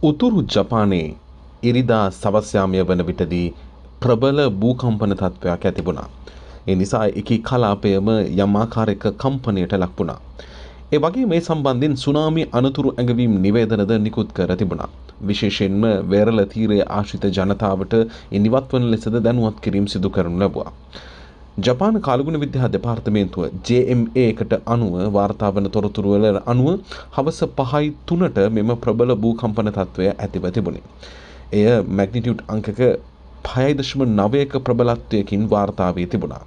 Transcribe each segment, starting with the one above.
උතුරු ජපානයේ ඉරිදා සවස් යාමය වන විටදී ප්‍රබල භූකම්පන තත්ත්වයක් ඇති වුණා. ඒ නිසා එකී කලාපයම යම් ආකාරයක කම්පනයට ලක් වුණා. ඒ වගේ මේ සම්බන්ධයෙන් සුනාමි අනතුරු ඇඟවීම් නිවේදනද නිකුත් කර තිබුණා. විශේෂයෙන්ම වෙරළ තීරයේ ආශ්‍රිත ජනතාවට ඉනිවත් වන ලෙසද දැනුවත් කිරීම සිදු කරනු ලැබුවා. ජපාන කාලගුණ විද්‍යා දෙපාර්තමේන්තුව JMA එකට අනුව වාර්තා වන තොරතුරු වල අනුව හවස 5:03ට මෙම ප්‍රබල භූකම්පන තත්ත්වය ඇතිව තිබුණේ. එය මැග්නිටියුඩ් අංකක 5.9ක ප්‍රබලත්වයකින් වාර්තා වී තිබුණා.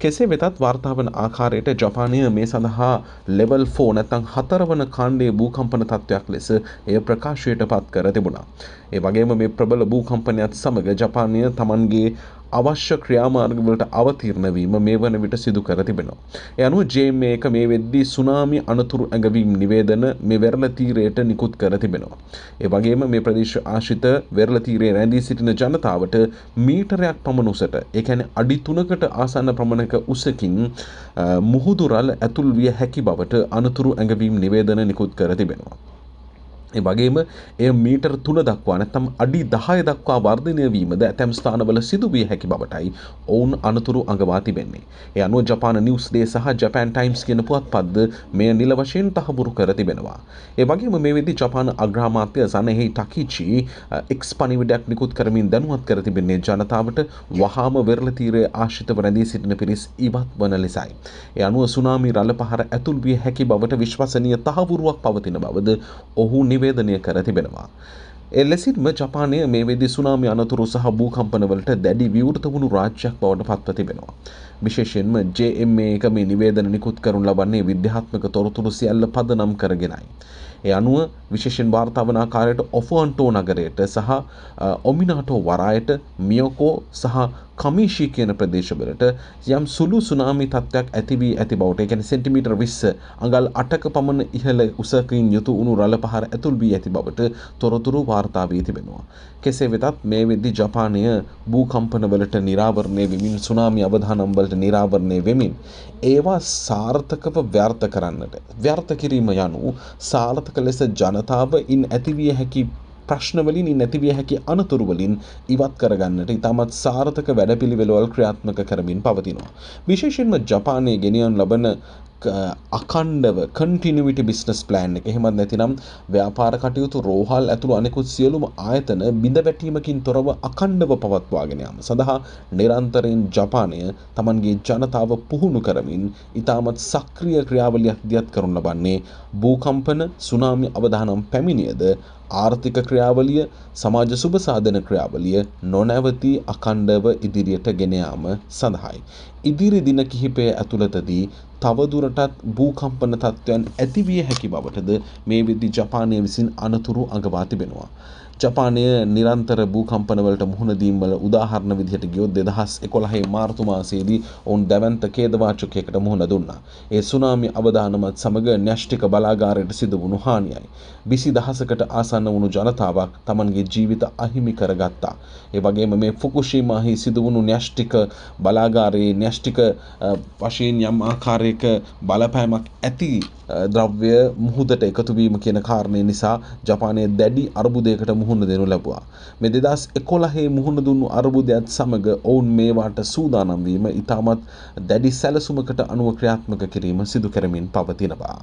කෙසේ වෙතත් වාර්තා වන ආකාරයට ජපානය මේ සඳහා ලෙවල් 4 නැත්නම් 4 වන කාණ්ඩයේ භූකම්පන තත්ත්වයක් ලෙස එය ප්‍රකාශයට පත් කර තිබුණා. ඒ වගේම මේ ප්‍රබල භූකම්පනයත් සමග ජපානය තමන්ගේ අවශ්‍ය ක්‍රියාමාර්ගවලට අවතීර්ණ වීම මේ වන විට සිදු කර තිබෙනවා. ඒ අනුව JMA එක මේ වෙද්දී සුනාමි අනතුරු ඇඟවීම් නිවේදන මේ වෙරළ තීරයට නිකුත් කර තිබෙනවා. ඒ වගේම මේ ප්‍රදේශ ආශ්‍රිත වෙරළ තීරයේ රැඳී සිටින ජනතාවට මීටරයක් පමණ උසට, ඒ කියන්නේ අඩි 3කට ආසන්න ප්‍රමාණයක උසකින් මුහුදු රළ ඇතුල් විය හැකි බවට අනතුරු ඇඟවීම් නිවේදන නිකුත් කර තිබෙනවා. ඒ වගේම එය මීටර් 3 දක්වා නැත්නම් අඩි 10 දක්වා වර්ධනය වීමද ඇතැම් ස්ථානවල සිදු විය හැකි බවටයි ඔවුන් අනතුරු අඟවා තිබෙන්නේ. ඒ අනුව ජපාන නිවුස් ඩේ සහ ජපාන් ටයිම්ස් කියන පුවත්පත්ද මෙය නිල වශයෙන් තහවුරු කර තිබෙනවා. ඒ වගේම මේ වෙද්දී ජපාන අග්‍රාමාත්‍ය සනෙහි ටකිචි එක්ස් පණිවිඩයක් නිකුත් කරමින් දැනුවත් කර තිබෙන්නේ ජනතාවට වහාම වෙරළ තීරයේ ආශ්‍රිතව රැඳී සිටින පිරිස් ඉවත් වන ලෙසයි. ඒ අනුව සුනාමි රළ පහර ඇතුල් විය හැකි බවට විශ්වසනීය තහවුරුවක් පවතින බවද ඔහු නිවේදනය කර තිබෙනවා. එලෙසින්ම ජපානය මේ වෙද්දී සුනාමි අනතුරු සහ භූකම්පන වලට දැඩි විවෘත වුණු රාජ්‍යයක් බවට පත්ව තිබෙනවා. විශේෂයෙන්ම JMA එක මේ නිවේදන නිකුත් කරනු ලබන්නේ විද්‍යාත්මක තොරතුරු සියල්ල පදනම් කරගෙනයි. ඒ අනුව විශේෂයෙන් වාර්තා වන ආකාරයට ඔෆුවන්ටෝ නගරයට සහ ඔමිනාටෝ වරායට මියෝකෝ සහ කමිෂි කියන ප්‍රදේශවලට යම් සුළු සුනාමි තත්ත්වයක් ඇති වී ඇති බවට, ඒ කියන්නේ සෙන්ටිමීටර් 20 අඟල් 8ක පමණ ඉහළ උසකින් යුතු උණු රළ පහර ඇතුල් වී ඇති බවට තොරතුරු වාර්තා වී තිබෙනවා. කෙසේ වෙතත් මේ වෙද්දී ජපානය භූකම්පන වලට නිරාවරණය වෙමින්, සුනාමි අවදානම් වලට නිරාවරණය වෙමින් ඒවා සාර්ථකව ව්‍යර්ථ කරන්නට, ව්‍යර්ථ කිරීම යනු සාර්ථක ලෙස ජනතාව ඉන් ඇතිවිය හැකි ප්‍රශ්න වලින්, ඉන් ඇතිවිය හැකි අනතුරු වලින් ඉවත් කරගන්නට ඉතාමත් සාර්ථක වැඩපිළිවෙළවල් ක්‍රියාත්මක කරමින් පවතිනවා. විශේෂයෙන්ම ජපානයේ ගෙනියන ලබන අඛණ්ඩව කන්ටිනියුටි බිස්නස් ප්ලෑන් එක, එහෙමත් නැතිනම් ව්‍යාපාර කටයුතු, රෝහල් ඇතුළු අනෙකුත් සියලුම ආයතන බිඳ වැටීමකින් තොරව අඛණ්ඩව පවත්වාගෙන යාම සඳහා නිරන්තරයෙන් ජපානය තමන්ගේ ජනතාව පුහුණු කරමින් ඉතාමත් සක්‍රිය ක්‍රියාවලියක් දියත් කරනු ලබන්නේ භූකම්පන, සුනාමි අවදානම් පැමිණියද ආර්ථික ක්‍රියාවලිය, සමාජ සුබ සාධන ක්‍රියාවලිය නොනැවතී අඛණ්ඩව ඉදිරියට ගෙන යාම සඳහායි. ඉදිරි දින කිහිපය ඇතුළතදී තවදුරටත් භූකම්පන තත්ත්වයන් ඇතිවිය හැකි බවටද මේ වෙද්දී ජපානය විසින් අනතුරු අඟවා තිබෙනවා. ජපානය නිරන්තර භූකම්පන වලට මුහුණ දීම වල උදාහරණ විදිහට ගියොත් 2011 මාර්තු මාසයේදී ඔවුන් දැවැන්ත ඛේදවාචකයකට මුහුණ දුන්නා. ඒ සුනාමි අවදානමත් සමග න්‍යෂ්ටික බලාගාරයට සිදු වුණු හානියයි. 20000කට ආසන්න වුණු ජනතාවක් තමන්ගේ ජීවිත අහිමි කරගත්තා. ඒ වගේම මේ ෆුකුෂිමාහි සිදු වුණු න්‍යෂ්ටික බලාගාරයේ න්‍යෂ්ටික වශයෙන් යම් ආකාරයක බලපෑමක් ඇති ද්‍රව්‍ය මුහුදට එකතු වීම කියන කාරණය නිසා ජපානයේ දැඩි අර්බුදයකට මුහුණ දෙනු ලැබුවා. මේ 2011 මුහුණ දුන්නු අර්බුදයත් සමග ඔවුන් මේවාට සූදානම් වීම ඉතාමත් දැඩි සැලසුමකට අනුව ක්‍රියාත්මක කිරීම සිදු කරමින් පවතිනවා.